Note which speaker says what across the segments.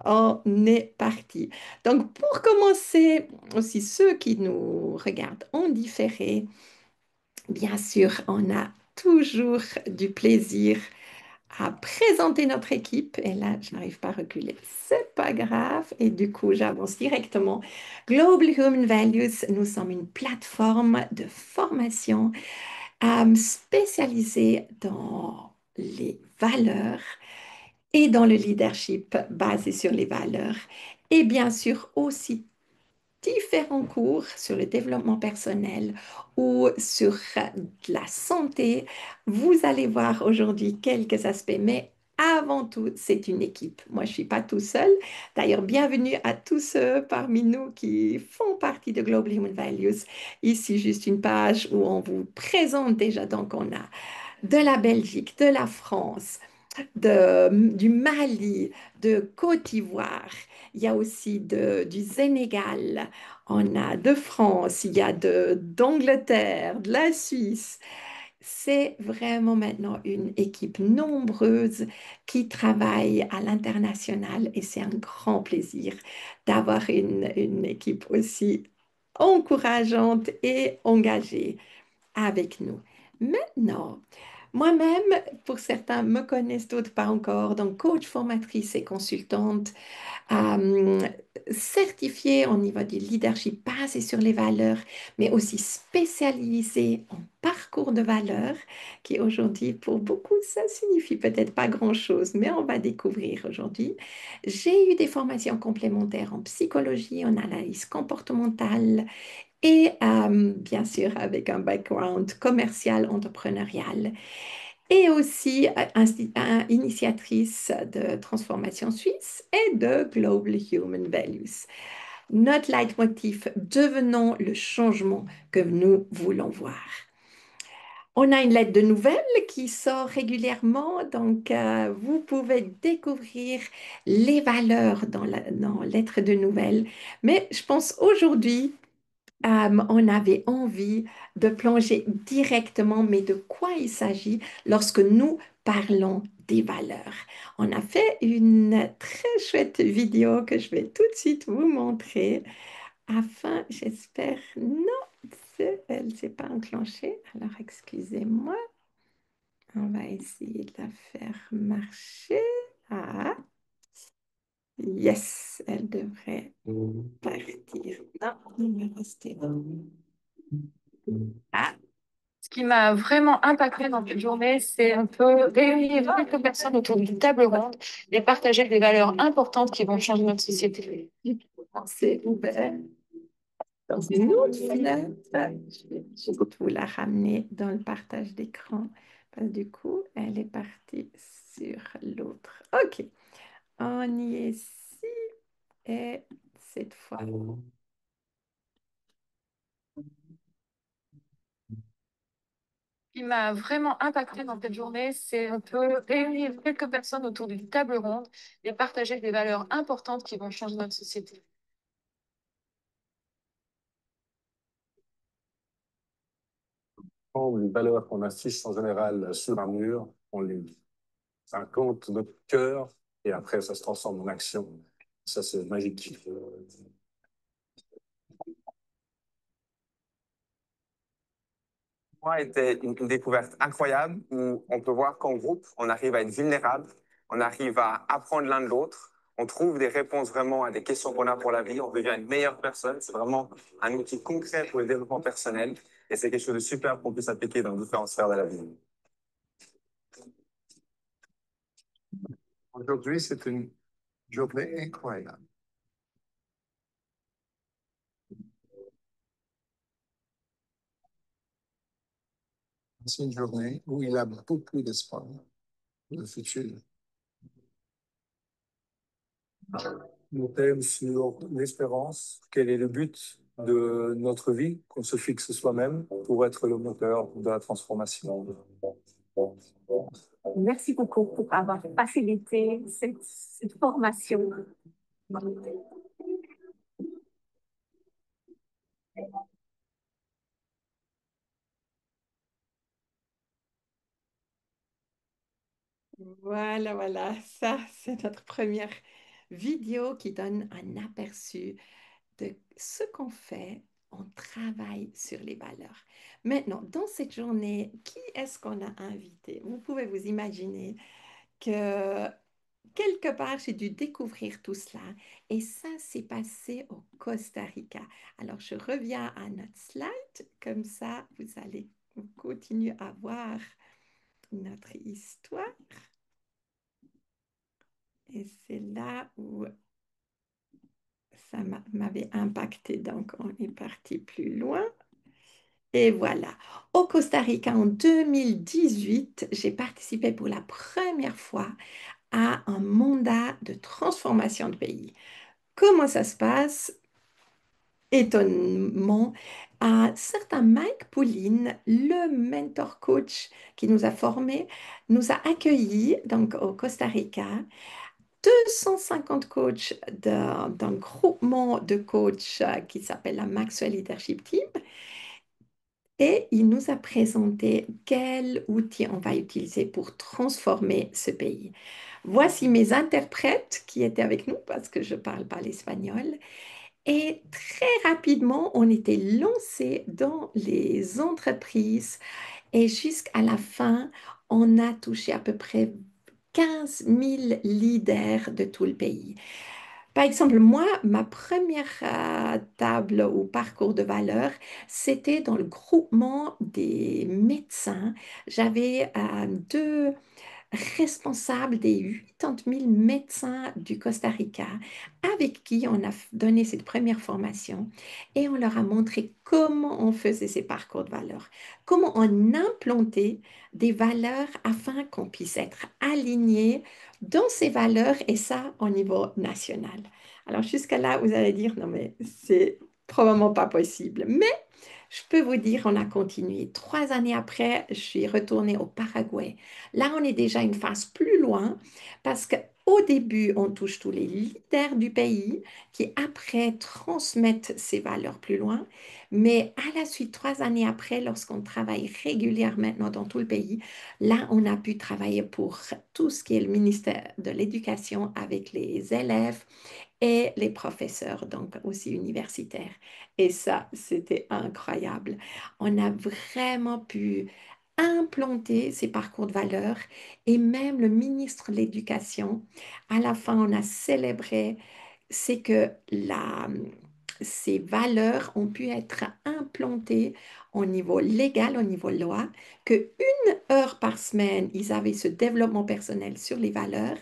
Speaker 1: On est parti. Donc, pour commencer, aussi ceux qui nous regardent en différé, bien sûr, on a toujours du plaisir à présenter notre équipe. Et là, je n'arrive pas à reculer. C'est pas grave. Et du coup, j'avance directement. Global Human Values, nous sommes une plateforme de formation spécialisée dans les valeurs et dans le leadership basé sur les valeurs. Et bien sûr aussi différents cours sur le développement personnel ou sur la santé. Vous allez voir aujourd'hui quelques aspects, mais avant tout, c'est une équipe. Moi, je ne suis pas tout seul. D'ailleurs, bienvenue à tous ceux parmi nous qui font partie de Global Human Values. Ici, juste une page où on vous présente déjà. Donc, on a de la Belgique, de la France, du Mali, de Côte d'Ivoire, il y a aussi du Sénégal, on a de France, il y a d'Angleterre, de la Suisse. C'est vraiment maintenant une équipe nombreuse qui travaille à l'international et c'est un grand plaisir d'avoir une équipe aussi encourageante et engagée avec nous. Maintenant, moi-même, pour certains me connaissent, d'autres pas encore, donc coach, formatrice et consultante, euh, certifiée au niveau du leadership basé sur les valeurs, mais aussi spécialisée en parcours de valeurs, qui aujourd'hui, pour beaucoup, ça signifie peut-être pas grand-chose, mais on va découvrir aujourd'hui. J'ai eu des formations complémentaires en psychologie, en analyse comportementale, et bien sûr avec un background commercial, entrepreneurial et aussi initiatrice de Transformation Suisse et de Global Human Values. Notre leitmotiv, devenons le changement que nous voulons voir. On a une lettre de nouvelles qui sort régulièrement, donc vous pouvez découvrir les valeurs dans lettre de nouvelles. Mais je pense aujourd'hui, on avait envie de plonger directement, mais de quoi il s'agit lorsque nous parlons des valeurs. On a fait une très chouette vidéo que je vais tout de suite vous montrer afin, j'espère, non, elle ne s'est pas enclenchée. Alors, excusez-moi, on va essayer de la faire marcher. Ah, yes, elle devrait partir. Non, elle va rester. Ah,
Speaker 2: Ce qui m'a vraiment impacté dans cette journée, c'est un peu réunir quelques personnes autour d'une table ronde et partager des valeurs importantes qui vont changer notre société.
Speaker 1: c'est ouvert dans une autre fenêtre. Je vais vous la ramener dans le partage d'écran. Parce que du coup, elle est partie sur l'autre. OK, on y est ici. Et cette fois.
Speaker 2: Ce qui m'a vraiment impacté dans cette journée, c'est un peu réunir quelques personnes autour d'une table ronde et partager des valeurs importantes qui vont changer notre société.
Speaker 3: Les valeurs qu'on affiche en général sur un mur, on les lit. Ça compte notre cœur et après ça se transforme en action. Ça, c'est magique.
Speaker 4: Moi, était une découverte incroyable où on peut voir qu'en groupe, on arrive à être vulnérable, on arrive à apprendre l'un de l'autre, on trouve des réponses vraiment à des questions qu'on a pour la vie, on devient une meilleure personne. C'est vraiment un outil concret pour le développement personnel et c'est quelque chose de super qu'on puisse appliquer dans différentes sphères de la vie.
Speaker 3: Aujourd'hui, c'est une journée incroyable. C'est une journée où il a beaucoup d'espoir pour le futur. Nous thème sur l'espérance. Quel est le but de notre vie qu'on se fixe soi-même pour être le moteur de la transformation?
Speaker 5: Merci beaucoup pour avoir facilité cette formation.
Speaker 1: Voilà, voilà, ça, c'est notre première vidéo qui donne un aperçu de ce qu'on fait. On travaille sur les valeurs. Maintenant, dans cette journée, qui est-ce qu'on a invité? Vous pouvez vous imaginer que quelque part, j'ai dû découvrir tout cela. Et ça s'est passé au Costa Rica. Alors, je reviens à notre slide. Comme ça, vous allez continuer à voir notre histoire. Et c'est là où ça m'avait impacté. Donc, on est parti plus loin. Et voilà. Au Costa Rica, en 2018, j'ai participé pour la première fois à un mandat de transformation de pays. Comment ça se passe? Étonnement, un certain Mike Pauline, le mentor coach qui nous a formés, nous a accueillis donc au Costa Rica. 250 coachs d'un groupement de coachs qui s'appelle la Maxwell Leadership Team. Et il nous a présenté quel outil on va utiliser pour transformer ce pays. Voici mes interprètes qui étaient avec nous parce que je ne parle pas l'espagnol. Et très rapidement, on était lancé dans les entreprises et jusqu'à la fin, on a touché à peu près 15 000 leaders de tout le pays. Par exemple, moi, ma première table ou parcours de valeur, c'était dans le groupement des médecins. J'avais deux responsable des 80 000 médecins du Costa Rica avec qui on a donné cette première formation et on leur a montré comment on faisait ces parcours de valeurs, comment on implantait des valeurs afin qu'on puisse être aligné dans ces valeurs et ça au niveau national. Alors jusqu'à là, vous allez dire, non mais c'est probablement pas possible. Mais je peux vous dire, on a continué. 3 années après, je suis retournée au Paraguay. Là, on est déjà une phase plus loin parce qu'au début, on touche tous les leaders du pays qui après transmettent ces valeurs plus loin. Mais à la suite, 3 années après, lorsqu'on travaille régulièrement maintenant dans tout le pays, là, on a pu travailler pour tout ce qui est le ministère de l'Éducation avec les élèves et les professeurs, donc aussi universitaires. Et ça, c'était incroyable. On a vraiment pu implanter ces parcours de valeurs et même le ministre de l'Éducation, à la fin, on a célébré, c'est que ces valeurs ont pu être implantées au niveau légal, au niveau loi, que 1 heure par semaine, ils avaient ce développement personnel sur les valeurs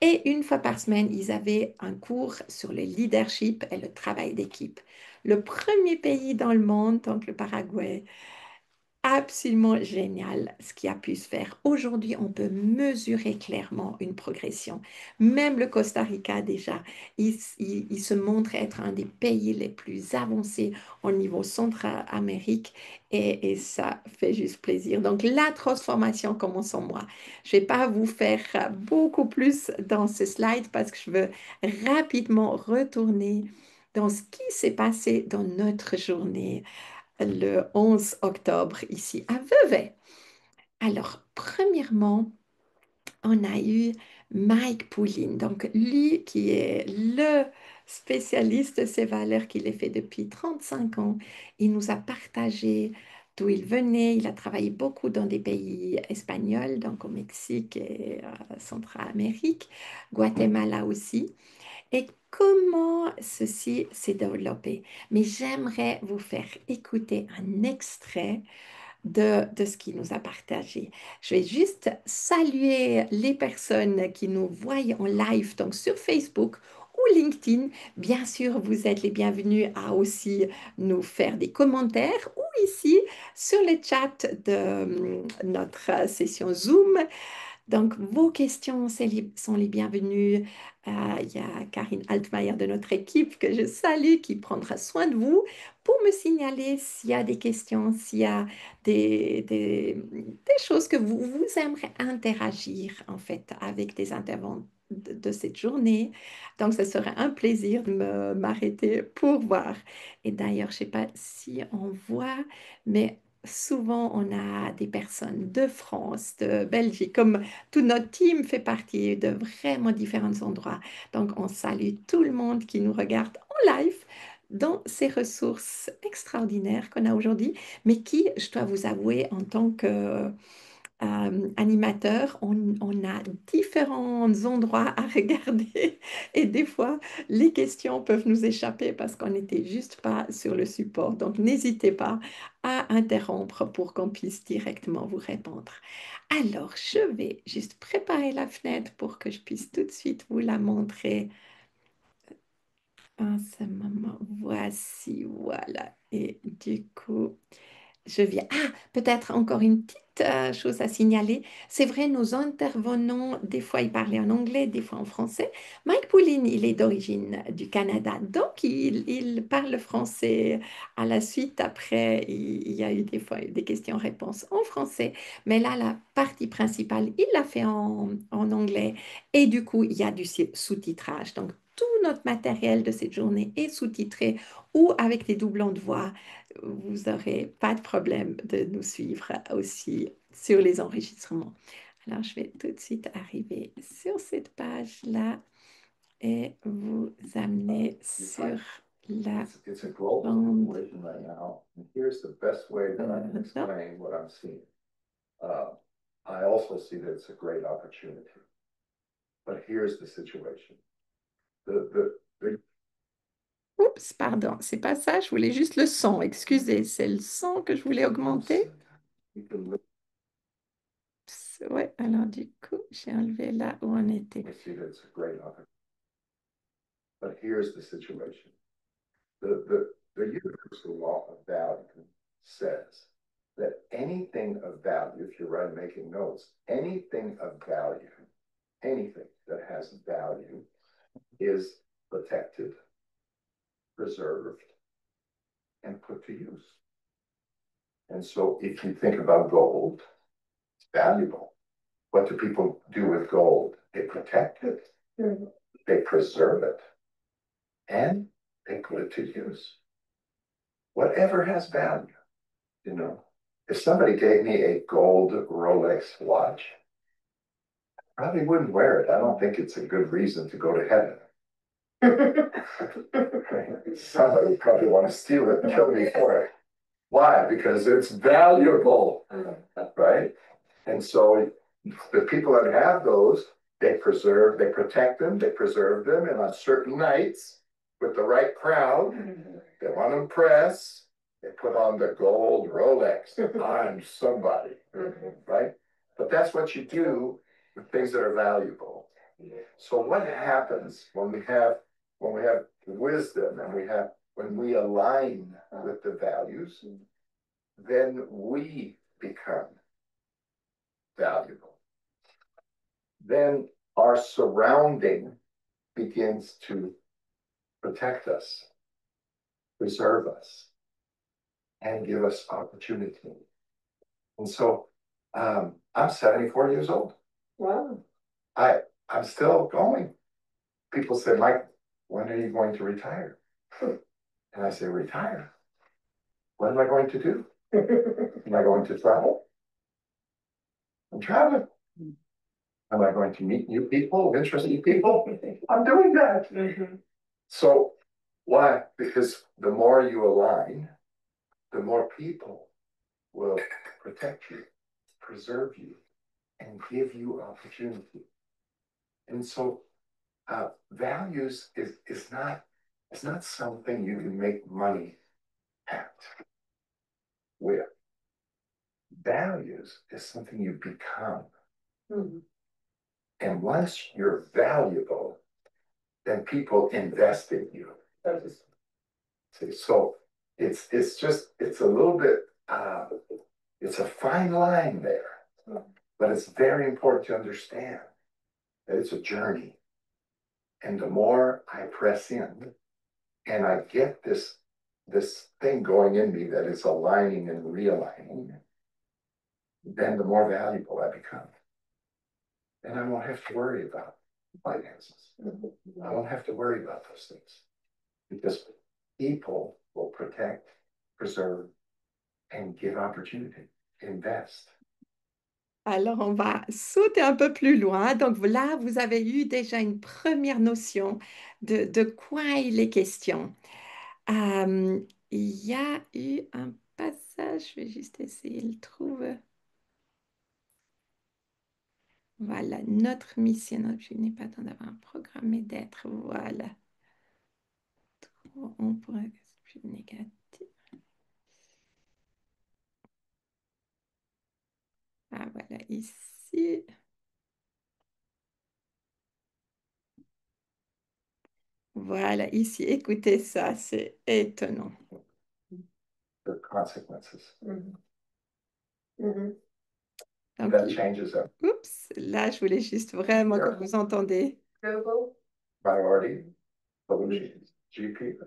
Speaker 1: et 1 fois par semaine, ils avaient un cours sur le leadership et le travail d'équipe. Le premier pays dans le monde, donc le Paraguay, absolument génial ce qui a pu se faire. Aujourd'hui, on peut mesurer clairement une progression. Même le Costa Rica, déjà, il se montre être un des pays les plus avancés au niveau Centre-Amérique et ça fait juste plaisir. Donc, la transformation commence en moi. Je ne vais pas vous faire beaucoup plus dans ce slide parce que je veux rapidement retourner dans ce qui s'est passé dans notre journée le 11 octobre ici à Vevey. Alors, premièrement, on a eu Mike Poulin, donc lui qui est le spécialiste de ces valeurs qu'il a fait depuis 35 ans. Il nous a partagé d'où il venait. Il a travaillé beaucoup dans des pays espagnols, donc au Mexique et Centra-Amérique, Guatemala aussi et comment ceci s'est développé. Mais j'aimerais vous faire écouter un extrait de ce qu'il nous a partagé. Je vais juste saluer les personnes qui nous voient en live, donc sur Facebook ou LinkedIn. Bien sûr, vous êtes les bienvenus à aussi nous faire des commentaires ou ici sur le chat de notre session Zoom. Donc, vos questions sont les bienvenues. Il y a Karine Altmaier de notre équipe que je salue, qui prendra soin de vous pour me signaler s'il y a des questions, s'il y a des choses que vous aimeriez interagir en fait avec des intervenants de cette journée. Donc, ce serait un plaisir de m'arrêter pour voir. Et d'ailleurs, je ne sais pas si on voit, mais souvent, on a des personnes de France, de Belgique, comme tout notre team fait partie de vraiment différents endroits. Donc, on salue tout le monde qui nous regarde en live dans ces ressources extraordinaires qu'on a aujourd'hui, mais qui, je dois vous avouer, en tant que animateur, on a différents endroits à regarder et des fois, les questions peuvent nous échapper parce qu'on n'était juste pas sur le support. Donc, n'hésitez pas à interrompre pour qu'on puisse directement vous répondre. Alors, je vais juste préparer la fenêtre pour que je puisse tout de suite vous la montrer en ce moment. Voici, voilà. Et du coup, je viens. Ah, peut-être encore une petite chose à signaler. C'est vrai, nos intervenants, des fois, ils parlaient en anglais, des fois en français. Mike Poulin, il est d'origine du Canada, donc il parle français à la suite. Après, il y a eu des fois des questions-réponses en français. Mais là, la partie principale, il l'a fait en anglais. Et du coup, il y a du sous-titrage. Donc, tout notre matériel de cette journée est sous-titré ou avec des doublons de voix. Vous n'aurez pas de problème de nous suivre aussi sur les enregistrements. Alors, je vais tout de suite arriver sur cette page-là et vous amener sur la
Speaker 6: It's a global
Speaker 1: bande.
Speaker 6: situation right now. And here's the best way that I can explain what I'm seeing. I also see that it's a great opportunity. But here's the situation. The
Speaker 1: Oups, pardon, c'est pas ça, je voulais juste le son. Excusez, c'est le son que je voulais augmenter. Ouais, alors du coup, j'ai enlevé là où on était.
Speaker 6: I see that it's a great opportunity. But here's the situation. The universal law of value says that anything of value, if you're making notes, anything of value, anything that has value is protected, preserved, and put to use. And so if you think about gold, it's valuable. What do people do with gold? They protect it, they preserve it, and they put it to use. Whatever has value, you know. If somebody gave me a gold Rolex watch, I probably wouldn't wear it. I don't think it's a good reason to go to heaven. Somebody would probably want to steal it and kill me for it. Why? Because it's valuable, right? And so the people that have those, they preserve, they protect them, they preserve them, and on certain nights, with the right crowd, they want to impress, they put on the gold Rolex. I'm somebody, right? But that's what you do with things that are valuable. So what happens when we have wisdom and when we align with the values, then we become valuable. Then our surrounding begins to protect us, preserve us, and give us opportunity. And so I'm 74 years old. Wow. I'm still going. People say, Mike, when are you going to retire? And I say, retire? What am I going to do? Am I going to travel? I'm traveling. Am I going to meet new people, interesting people? I'm doing that. So why? Because the more you align, the more people will protect you, preserve you, and give you opportunity. And so values is not something you can make money at with. Values is something you become. And once you're valuable, then people invest in you. See, so it's a little bit it's a fine line there, but it's very important to understand that it's a journey. And the more I press in and I get this thing going in me that is aligning and realigning, then the more valuable I become. And I won't have to worry about finances. I won't have to worry about those things because people will protect, preserve, and give opportunity, invest.
Speaker 1: Alors, on va sauter un peu plus loin. Donc là, vous avez eu déjà une première notion de quoi il est question. Euh, il y a eu un passage, je vais juste essayer de le trouver. Voilà, notre mission, notre objectif n'est pas tant d'avoir un programme, mais d'être. Voilà. On pourrait être plus négatif. Ah, voilà, ici. Voilà, ici, écoutez ça, c'est étonnant.
Speaker 6: The consequences.
Speaker 5: Mhm.
Speaker 1: Donc,
Speaker 6: That changes them.
Speaker 1: oups, là, je voulais juste vraiment que vous entendez.
Speaker 6: Priority, solutions, GP.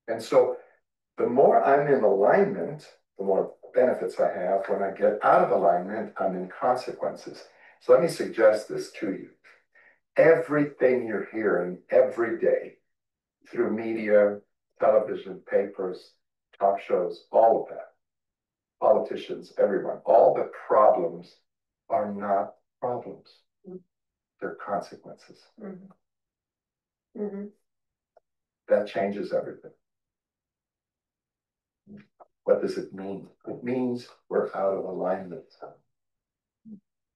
Speaker 6: And so the more I'm in alignment, the more benefits I have. When I get out of alignment, I'm in consequences. So let me suggest this to you. Everything you're hearing every day through media, television, papers, talk shows, all of that, politicians, everyone, all the problems are not problems. They're consequences. That changes everything. What does it mean? It means we're out of alignment.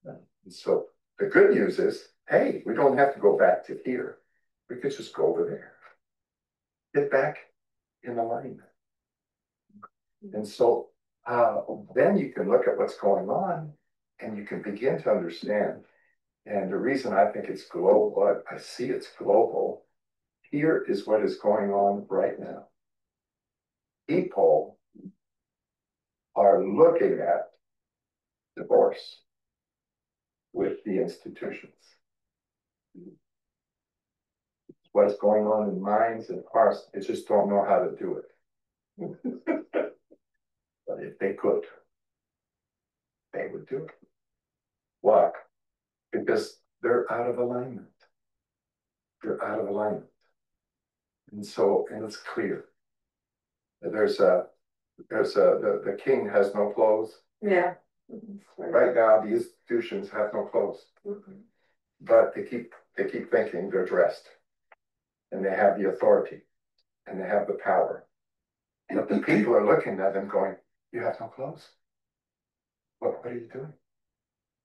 Speaker 6: And so the good news is, hey, we don't have to go back to here. We could just go over there. Get back in alignment. And so then you can look at what's going on and you can begin to understand. And the reason I think it's global, I see it's global, here is what is going on right now. People are looking at divorce with the institutions. What's going on in minds and hearts, they just don't know how to do it. But if they could, they would do it. Why? Because they're out of alignment. They're out of alignment. And so, and it's clear. The king has no clothes.
Speaker 5: Yeah.
Speaker 6: Right now, the institutions have no clothes. But they keep thinking they're dressed. And they have the authority. And they have the power. But the people are looking at them going, you have no clothes. What are you doing?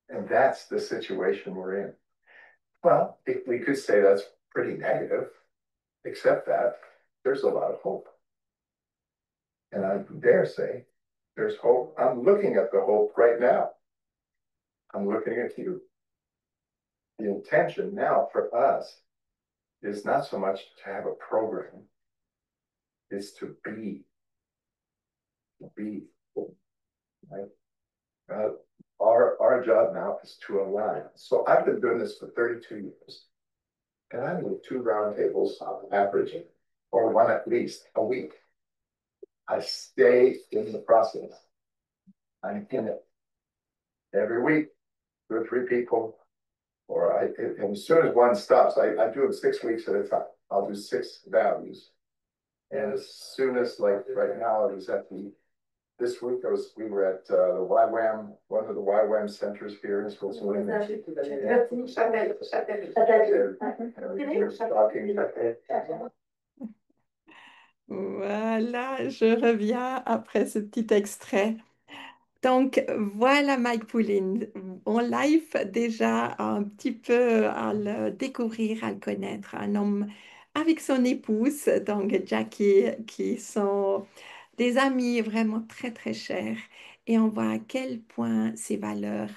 Speaker 6: And that's the situation we're in. Well, we could say that's pretty negative, except that there's a lot of hope. And I dare say there's hope. I'm looking at the hope right now. I'm looking at you. The intention now for us is not so much to have a program, it's to be, right? Our job now is to align. So I've been doing this for 32 years. And I move 2 roundtables averaging, or 1 at least a week. I stay in the process. I'm in it. Every week, 2 or 3 people, and as soon as one stops, I do it 6 weeks at a time. I'll do 6 values. And as soon as, like right now, I was at this week we were at the YWAM, one of the YWAM centers here in Switzerland.
Speaker 1: Voilà, je reviens après ce petit extrait. Donc voilà Mike Poulin, en live déjà un petit peu à le découvrir, à le connaître, un homme avec son épouse, donc Jackie, qui sont des amis vraiment très très chers. Et on voit à quel point ces valeurs,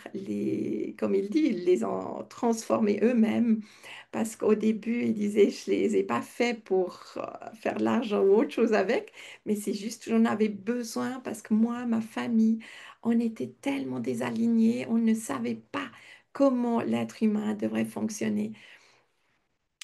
Speaker 1: comme il dit, ils les ont transformées eux-mêmes. Parce qu'au début, il disait, je ne les ai pas faits pour faire de l'argent ou autre chose avec, mais c'est juste que j'en avais besoin parce que moi, ma famille, on était tellement désalignés, on ne savait pas comment l'être humain devrait fonctionner.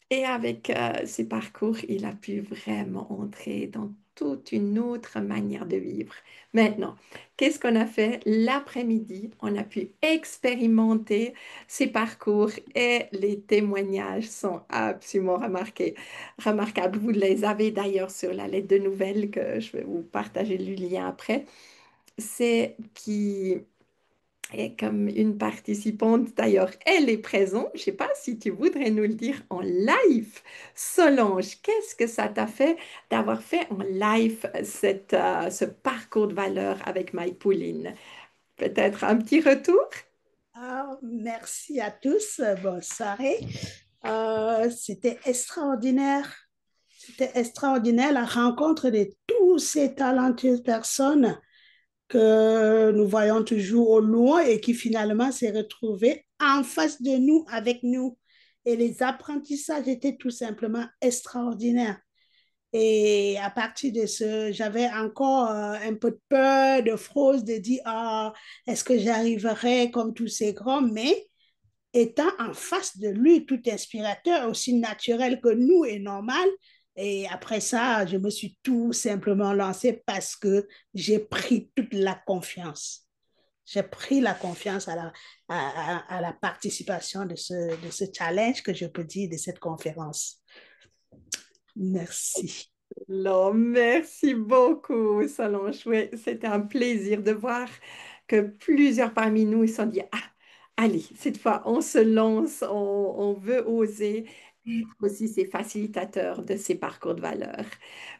Speaker 1: Et avec ces parcours, il a pu vraiment entrer dans toute une autre manière de vivre. Maintenant, qu'est-ce qu'on a fait l'après-midi? On a pu expérimenter ces parcours et les témoignages sont absolument remarquables. Vous les avez d'ailleurs sur la lettre de nouvelles que je vais vous partager le lien après. c'est qui est comme une participante. D'ailleurs, elle est présente. Je ne sais pas si tu voudrais nous le dire en live. Solange, qu'est-ce que ça t'a fait d'avoir fait en live ce parcours de valeur avec Mike Pouline? Peut-être un petit retour?
Speaker 7: Ah, merci à tous. Bonne soirée. C'était extraordinaire. C'était extraordinaire la rencontre de tous ces talentueuses personnes que nous voyons toujours au loin et qui finalement s'est retrouvées en face de nous, avec nous. Et les apprentissages étaient tout simplement extraordinaires. Et à partir de ce, j'avais encore un peu de peur, de fraude, de dire, ah, est-ce que j'arriverai comme tous ces grands? Mais étant en face de lui, tout inspirateur, aussi naturel que nous et normal. Et après ça, je me suis tout simplement lancée parce que j'ai pris toute la confiance. J'ai pris la confiance à la participation de ce challenge que je peux dire, de cette conférence. Merci.
Speaker 1: Non, merci beaucoup, Solange. Oui, c'était un plaisir de voir que plusieurs parmi nous ils se sont dit, ah, allez, cette fois, on se lance, on veut oser. Être aussi ces facilitateurs de ces parcours de valeur.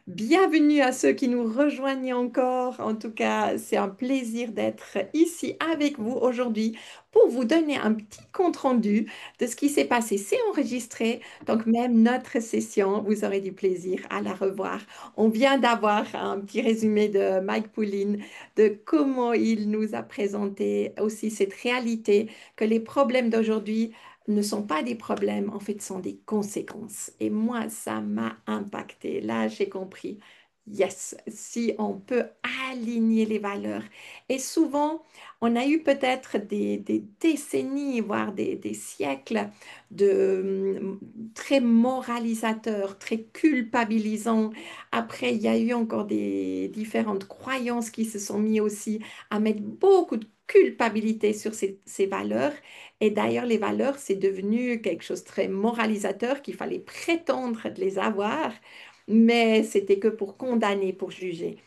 Speaker 1: Bienvenue à ceux qui nous rejoignent encore. En tout cas, c'est un plaisir d'être ici avec vous aujourd'hui pour vous donner un petit compte-rendu de ce qui s'est passé. C'est enregistré, donc même notre session, vous aurez du plaisir à la revoir. On vient d'avoir un petit résumé de Mike Pouline, de comment il nous a présenté aussi cette réalité que les problèmes d'aujourd'hui ne sont pas des problèmes, en fait, sont des conséquences. Et moi, ça m'a impacté. Là, j'ai compris. Yes, si on peut aligner les valeurs. Et souvent, on a eu peut-être des décennies, voire des siècles de très moralisateurs, très culpabilisants. Après, il y a eu encore des différentes croyances qui se sont mis aussi à mettre beaucoup de culpabilité sur ces valeurs. Et d'ailleurs, les valeurs, c'est devenu quelque chose de très moralisateur qu'il fallait prétendre de les avoir, mais c'était que pour condamner, pour juger.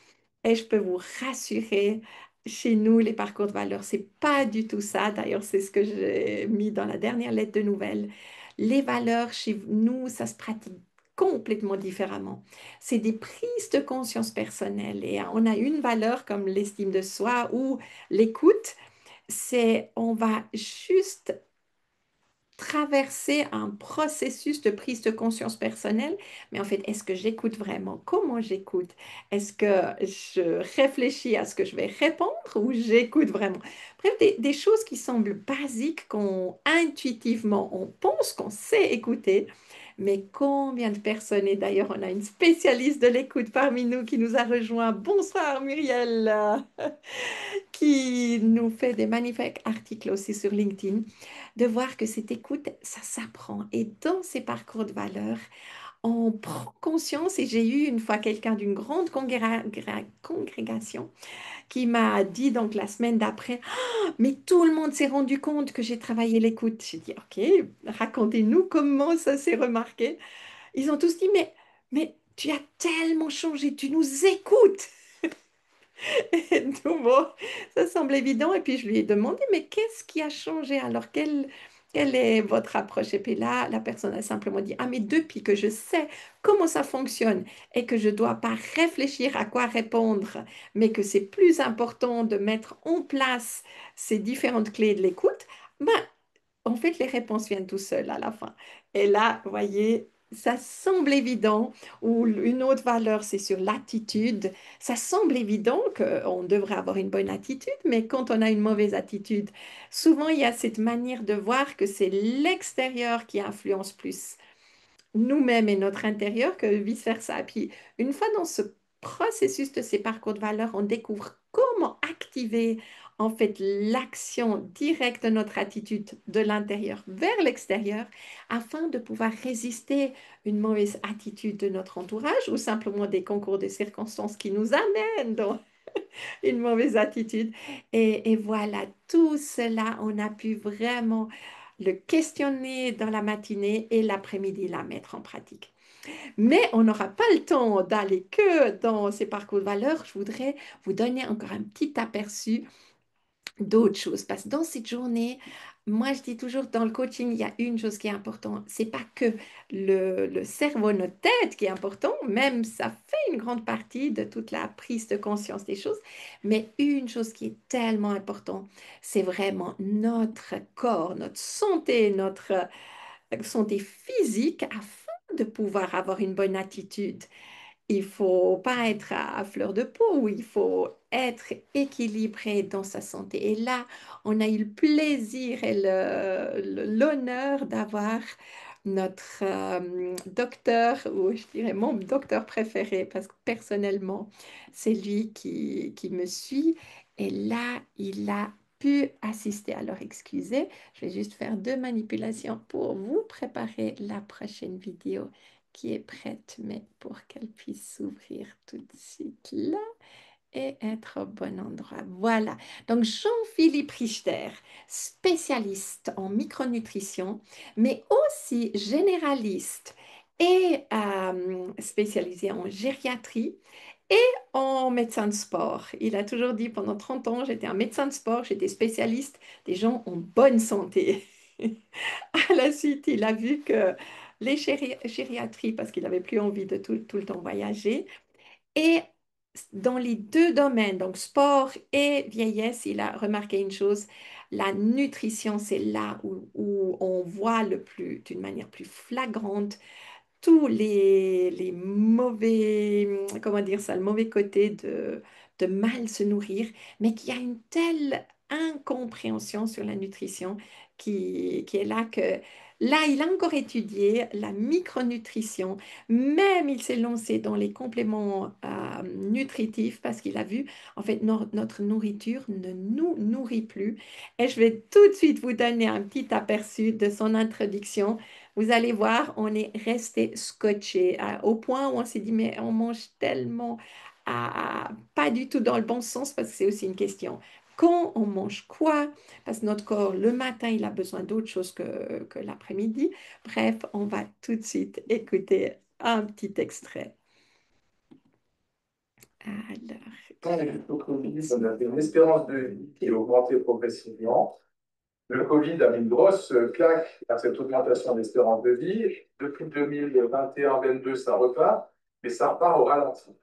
Speaker 1: Et je peux vous rassurer, chez nous, les parcours de valeurs, c'est pas du tout ça. D'ailleurs, c'est ce que j'ai mis dans la dernière lettre de nouvelles. Les valeurs, chez nous, ça se pratique complètement différemment. C'est des prises de conscience personnelles. Et on a une valeur comme l'estime de soi ou l'écoute. C'est, on va juste traverser un processus de prise de conscience personnelle, mais en fait, est-ce que j'écoute vraiment? Comment j'écoute? Est-ce que je réfléchis à ce que je vais répondre ou j'écoute vraiment? Bref, des choses qui semblent basiques, qu'on intuitivement, on pense qu'on sait écouter, mais combien de personnes, et d'ailleurs, on a une spécialiste de l'écoute parmi nous qui nous a rejoint. Bonsoir Muriel, qui nous fait des magnifiques articles aussi sur LinkedIn, de voir que cette écoute, ça s'apprend. Et dans ces parcours de valeurs, on prend conscience, et j'ai eu une fois quelqu'un d'une grande congrégation qui m'a dit donc la semaine d'après, ah, mais tout le monde s'est rendu compte que j'ai travaillé l'écoute. J'ai dit, ok, racontez-nous comment ça s'est remarqué. Ils ont tous dit, mais tu as tellement changé, tu nous écoutes. Et donc, bon, ça semble évident. Et puis, je lui ai demandé, mais qu'est-ce qui a changé alors? Quelle est votre approche? Et puis là, la personne a simplement dit, ah, mais depuis que je sais comment ça fonctionne et que je ne dois pas réfléchir à quoi répondre, mais que c'est plus important de mettre en place ces différentes clés de l'écoute, ben, en fait, les réponses viennent tout seules à la fin. Et là, vous voyez, ça semble évident, ou une autre valeur, c'est sur l'attitude. Ça semble évident qu'on devrait avoir une bonne attitude, mais quand on a une mauvaise attitude, souvent il y a cette manière de voir que c'est l'extérieur qui influence plus nous-mêmes et notre intérieur que vice-versa. Puis une fois dans ce processus de ces parcours de valeurs, on découvre comment activer en fait l'action directe de notre attitude de l'intérieur vers l'extérieur afin de pouvoir résister une mauvaise attitude de notre entourage ou simplement des concours de circonstances qui nous amènent dans une mauvaise attitude. Et voilà, tout cela, on a pu vraiment le questionner dans la matinée et l'après-midi la mettre en pratique. Mais on n'aura pas le temps d'aller que dans ces parcours de valeurs. Je voudrais vous donner encore un petit aperçu d'autres choses. Parce que dans cette journée, moi je dis toujours dans le coaching, il y a une chose qui est importante. C'est pas que le cerveau, notre tête qui est important, même ça fait une grande partie de toute la prise de conscience des choses. Mais une chose qui est tellement importante, c'est vraiment notre corps, notre santé, notre santé physique afin de pouvoir avoir une bonne attitude. Il faut pas être à fleur de peau, il faut être équilibré dans sa santé. Et là, on a eu le plaisir et l'honneur d'avoir notre docteur, ou je dirais mon docteur préféré, parce que personnellement, c'est lui qui me suit. Et là, il a pu assister. Alors, excusez, je vais juste faire deux manipulations pour vous préparer la prochaine vidéo qui est prête, mais pour qu'elle puisse s'ouvrir tout de suite là et être au bon endroit. Voilà. Donc, Jean-Philippe Richter, spécialiste en micronutrition, mais aussi généraliste et spécialisé en gériatrie et en médecin de sport. Il a toujours dit pendant 30 ans, j'étais un médecin de sport, j'étais spécialiste des gens en bonne santé. À la suite, il a vu que les gériatries, parce qu'il n'avait plus envie de tout le temps voyager, et dans les deux domaines, donc sport et vieillesse, il a remarqué une chose, la nutrition, c'est là où on voit d'une manière plus flagrante tous les mauvais, comment dire ça, le mauvais côté de mal se nourrir, mais qu'il y a une telle incompréhension sur la nutrition qui est là que là, il a encore étudié la micronutrition, même il s'est lancé dans les compléments nutritifs parce qu'il a vu, en fait, notre nourriture ne nous nourrit plus. Et je vais tout de suite vous donner un petit aperçu de son introduction. Vous allez voir, on est resté scotché au point où on s'est dit, mais on mange tellement pas du tout dans le bon sens parce que c'est aussi une question. Quand on mange quoi? Parce que notre corps, le matin, il a besoin d'autre chose que l'après-midi. Bref, on va tout de suite écouter un petit extrait. Alors,
Speaker 6: Au Covid, on avait une espérance de vie qui a augmenté progressivement. Le Covid a mis une grosse claque à cette augmentation d'espérance de vie. Depuis 2021-2022, ça repart, mais ça repart au ralenti.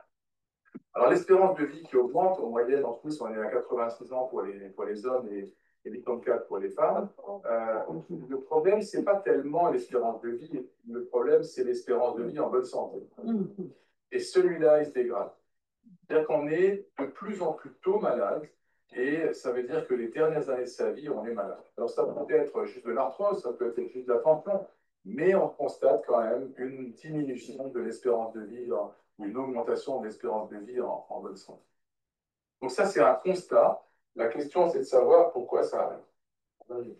Speaker 6: Alors, l'espérance de vie qui augmente, en moyenne, en Suisse, on est à 86 ans pour les hommes et 84 pour les femmes. Le problème, ce n'est pas tellement l'espérance de vie, le problème, c'est l'espérance de vie en bonne santé. Et celui-là, il se dégrade. C'est-à-dire qu'on est de plus en plus tôt malade, et ça veut dire que les dernières années de sa vie, on est malade. Alors ça peut être juste de l'arthrose, ça peut être juste de la tension, mais on constate quand même une diminution de l'espérance de vie, ou une augmentation de l'espérance de vie en bonne santé. Donc ça, c'est un constat. La question, c'est de savoir pourquoi ça arrive.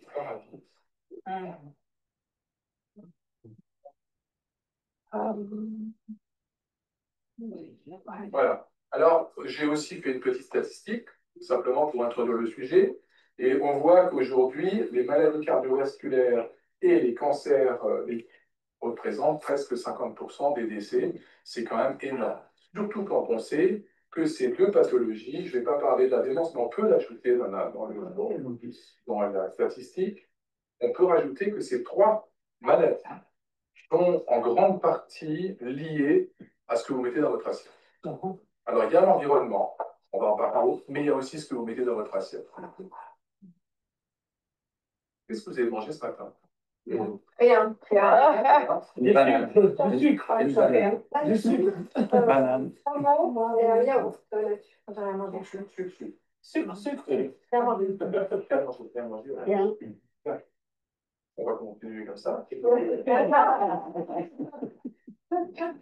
Speaker 6: Voilà. Alors, j'ai aussi fait une petite statistique, simplement pour introduire le sujet, et on voit qu'aujourd'hui, les maladies cardiovasculaires et les cancers représentent presque 50% des décès. C'est quand même énorme. Surtout quand on sait que ces deux pathologies, je ne vais pas parler de la démence, mais on peut l'ajouter dans la statistique, on peut rajouter que ces trois maladies sont en grande partie liées à ce que vous mettez dans votre assiette. Alors, il y a l'environnement, on va en parler, mais il y a aussi ce que vous mettez dans votre assiette. Qu'est-ce que vous avez mangé ce matin?
Speaker 5: Rien.
Speaker 6: Du sucre. Du sucre. Banane. On va continuer comme ça. Il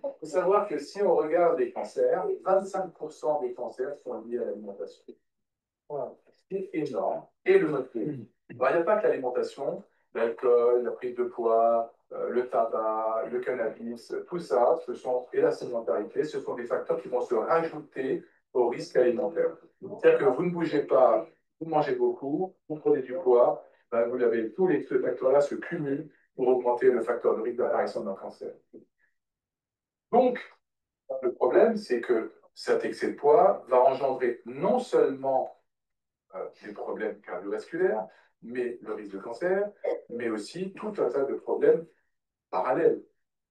Speaker 6: faut savoir que si on regarde les cancers, 25% des cancers sont liés à l'alimentation. Voilà. C'est énorme. Et le mode de vie. Alors, il n'y a pas que l'alimentation, l'alcool, la prise de poids, le tabac, le cannabis, tout ça, et la sédentarité, ce sont des facteurs qui vont se rajouter au risque alimentaire. C'est-à-dire que vous ne bougez pas, vous mangez beaucoup, vous prenez du poids, ben, vous avez tous ces facteurs-là se cumulent pour augmenter le facteur de risque d'apparition d'un cancer. Donc, le problème, c'est que cet excès de poids va engendrer non seulement des problèmes cardiovasculaires, mais le risque de cancer, mais aussi tout un tas de problèmes parallèles.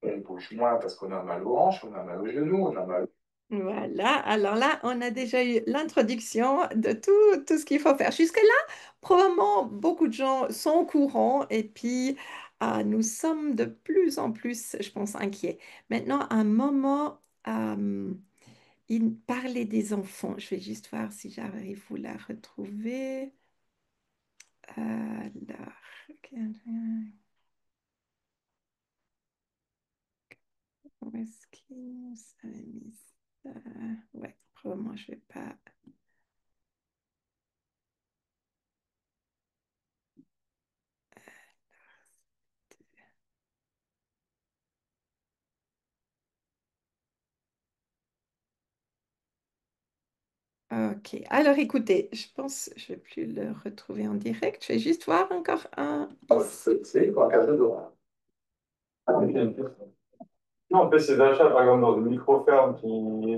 Speaker 6: On bouge moins parce qu'on a mal aux hanches, on a mal aux genoux, on a mal.
Speaker 1: Voilà, alors là, on a déjà eu l'introduction de tout ce qu'il faut faire. Jusque-là, probablement, beaucoup de gens sont au courant et puis nous sommes de plus en plus, je pense, inquiets. Maintenant, un moment, il parlait des enfants. Je vais juste voir si j'arrive à vous la retrouver. Alors, où est-ce qu'il nous a mis ça? Ouais, probablement, je vais pas. Ok, alors écoutez, je pense, je vais plus le retrouver en direct. Je vais juste voir encore un.
Speaker 6: C'est quoi, un cadeau d'or.
Speaker 8: Non, on fait ces achats, par exemple, dans une micro-ferme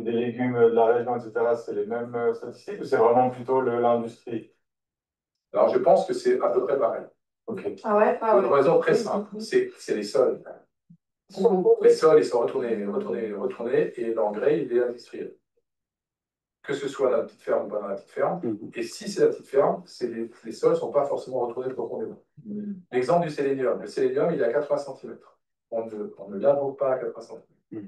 Speaker 8: des légumes de la région, etc., c'est les mêmes statistiques ou c'est vraiment plutôt l'industrie?
Speaker 6: Alors, je pense que c'est à peu près pareil.
Speaker 8: Ok.
Speaker 5: Ah ouais,
Speaker 6: Pour une raison très simple, c'est les sols. Les sols, ils sont retournés, et l'engrais, il est industriel. Que ce soit dans la petite ferme ou pas dans la petite ferme. Et si c'est la petite ferme, les sols ne sont pas forcément retournés profondément. L'exemple du sélénium. Le sélénium, il est à 80 cm. On ne l'invoque pas à 80 cm.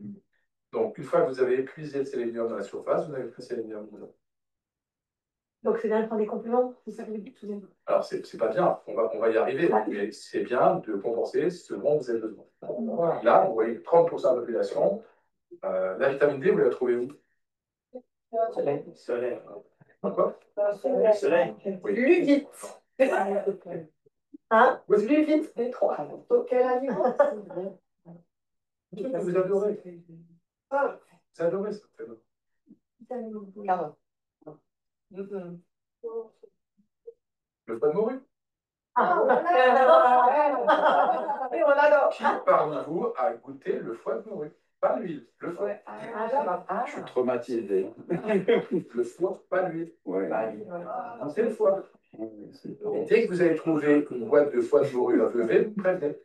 Speaker 6: Donc, une fois que vous avez épuisé le sélénium dans la surface, vous n'avez plus de sélénium dedans.
Speaker 5: Donc c'est bien de prendre des compléments, c'est ça que vous dites.
Speaker 6: Alors, c'est pas bien, on va y arriver, mais c'est bien de compenser ce dont vous avez besoin. Là, vous voyez 30% de la population. La vitamine D, vous la trouvez où? Soleil. Quoi? Soleil. Oui.
Speaker 5: Plus vite. Hein? Plus vite des trois. Donc quel animal?
Speaker 6: Vous adorez.
Speaker 5: Ah.
Speaker 6: Vous adorez ça. Le foie de morue.
Speaker 5: Ah. Et on adore.
Speaker 6: Qui parmi vous a goûté le foie de morue? Pas l'huile, le foie.
Speaker 9: Je suis traumatisé.
Speaker 6: Le foie, pas l'huile.
Speaker 9: Ouais.
Speaker 6: C'est le foie. Et dès que vous avez trouvé une boîte de foie de morue à lever, vous prévenez.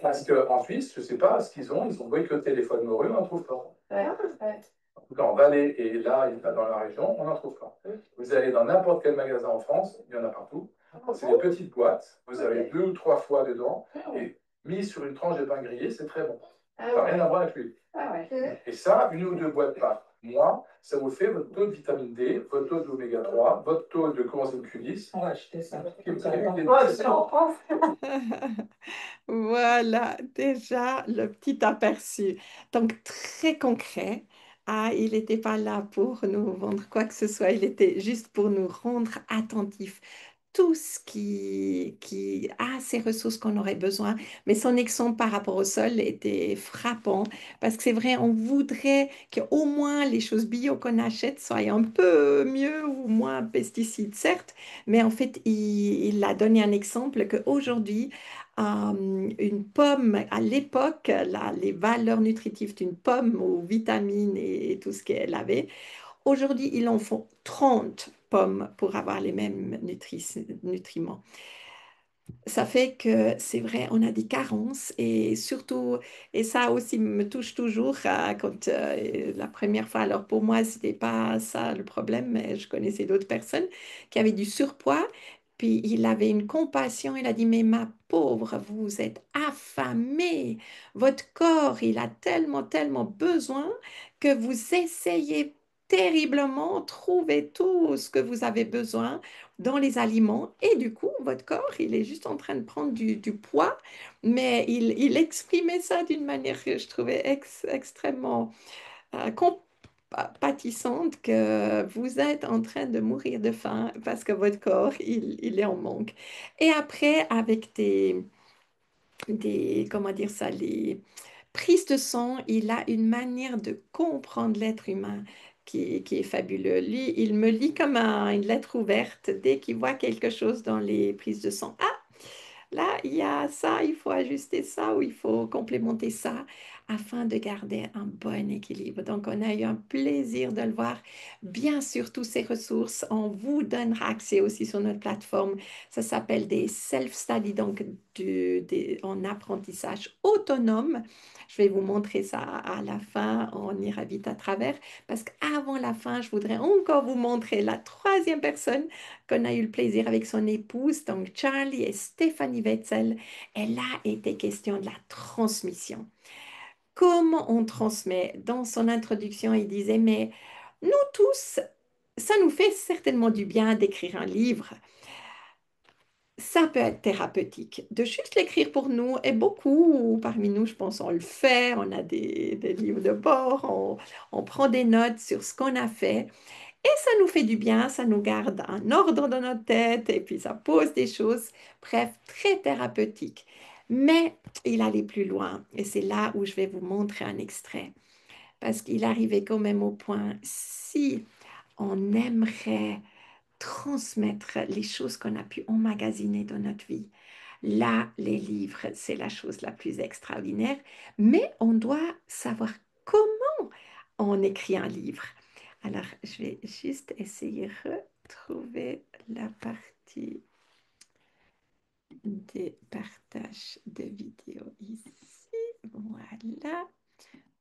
Speaker 6: Parce qu'en Suisse, je ne sais pas ce qu'ils ont boycotté les foies de morue, on n'en trouve pas. En tout cas, en Valais et là, dans la région, on n'en trouve pas. Vous allez dans n'importe quel magasin en France, il y en a partout. C'est des petites boîtes, vous avez 2 ou 3 foies dedans, et mis sur une tranche de pain grillé, c'est très bon. Ça n'a rien à voir avec l'huile. Et ça, 1 ou 2 boîtes par mois, ça vous fait votre taux de vitamine D, votre taux d'oméga 3, votre taux de coenzyme Q10.
Speaker 5: On va acheter ça.
Speaker 6: Ouais,
Speaker 1: Voilà, déjà le petit aperçu. Donc, très concret. Il n'était pas là pour nous vendre quoi que ce soit, il était juste pour nous rendre attentifs. Tout ce qui a ces ressources qu'on aurait besoin. Mais son exemple par rapport au sol était frappant parce que c'est vrai, on voudrait qu'au moins les choses bio qu'on achète soient un peu mieux ou moins pesticides, certes, mais en fait, il a donné un exemple qu'aujourd'hui, une pomme, à l'époque, les valeurs nutritives d'une pomme aux vitamines et tout ce qu'elle avait, aujourd'hui, ils en font 30 pommes pour avoir les mêmes nutriments. Ça fait que c'est vrai, on a des carences et surtout, et ça aussi me touche toujours quand la première fois, alors pour moi, c'était pas ça le problème, mais je connaissais d'autres personnes qui avaient du surpoids. Puis il avait une compassion, il a dit, mais ma pauvre, vous êtes affamée, votre corps, il a tellement, tellement besoin que vous essayez terriblement trouver tout ce que vous avez besoin dans les aliments et du coup, votre corps, il est juste en train de prendre du poids, mais il exprimait ça d'une manière que je trouvais extrêmement compatissante que vous êtes en train de mourir de faim parce que votre corps, il est en manque. Et après, avec comment dire ça, les prises de sang, il a une manière de comprendre l'être humain qui est fabuleux. Lui, il me lit comme une lettre ouverte dès qu'il voit quelque chose dans les prises de sang. Ah, là, il y a ça, il faut ajuster ça ou il faut complémenter ça afin de garder un bon équilibre. Donc, on a eu un plaisir de le voir. Bien sûr, toutes ces ressources, on vous donnera accès aussi sur notre plateforme. Ça s'appelle des self-study, donc en apprentissage autonome. Je vais vous montrer ça à la fin, on ira vite à travers, parce qu'avant la fin, je voudrais encore vous montrer la troisième personne qu'on a eu le plaisir avec son épouse, donc Charlie et Stéphanie Wetzel. Et là était question de la transmission. Comment on transmet? Dans son introduction, il disait, mais nous tous, ça nous fait certainement du bien d'écrire un livre. Ça peut être thérapeutique. De juste l'écrire pour nous, et beaucoup parmi nous, je pense, on le fait, on a des livres de bord, on prend des notes sur ce qu'on a fait. Et ça nous fait du bien, ça nous garde un ordre dans notre tête et puis ça pose des choses, bref, très thérapeutique. Mais il allait plus loin et c'est là où je vais vous montrer un extrait. Parce qu'il arrivait quand même au point, si on aimerait transmettre les choses qu'on a pu emmagasiner dans notre vie, là, les livres, c'est la chose la plus extraordinaire, mais on doit savoir comment on écrit un livre. Alors, je vais juste essayer de retrouver la partie des partages de vidéos ici. Voilà,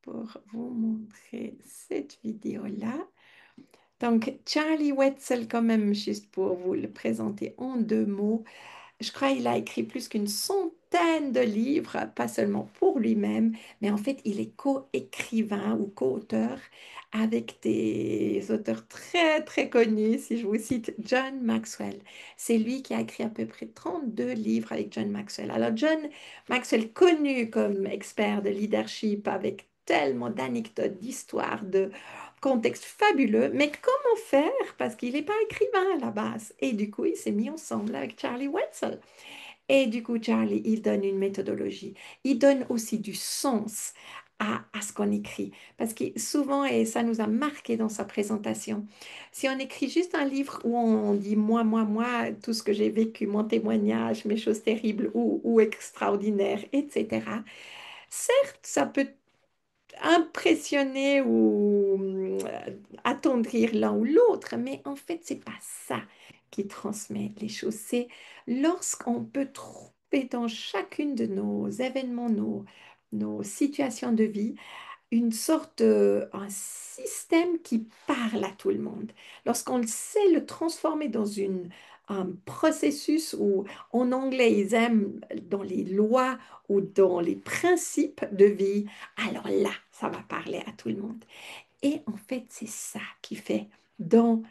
Speaker 1: pour vous montrer cette vidéo-là. Donc, Charlie Wetzel, quand même, juste pour vous le présenter en 2 mots, je crois qu'il a écrit plus qu'une centaine de livres, pas seulement pour lui-même, mais en fait, il est co-écrivain ou co-auteur avec des auteurs très, très connus. Si je vous cite John Maxwell, c'est lui qui a écrit à peu près 32 livres avec John Maxwell. Alors, John Maxwell, connu comme expert de leadership avec tellement d'anecdotes, d'histoires, de contexte fabuleux, mais comment faire? Parce qu'il n'est pas écrivain à la base. Et du coup, il s'est mis ensemble avec Charlie Wetzel. Et du coup, Charlie, il donne une méthodologie. Il donne aussi du sens à ce qu'on écrit. Parce que souvent, et ça nous a marqué dans sa présentation, si on écrit juste un livre où on dit moi, tout ce que j'ai vécu, mon témoignage, mes choses terribles ou extraordinaires, etc., certes, ça peut impressionner ou attendrir l'un ou l'autre, mais en fait, c'est pas ça qui transmet les choses. C'est lorsqu'on peut trouver dans chacune de nos événements, nos situations de vie, une sorte de, un système qui parle à tout le monde. Lorsqu'on sait le transformer dans un processus où, en anglais, ils aiment dans les lois ou dans les principes de vie, alors là, ça va parler à tout le monde. Et en fait, c'est ça qui fait dans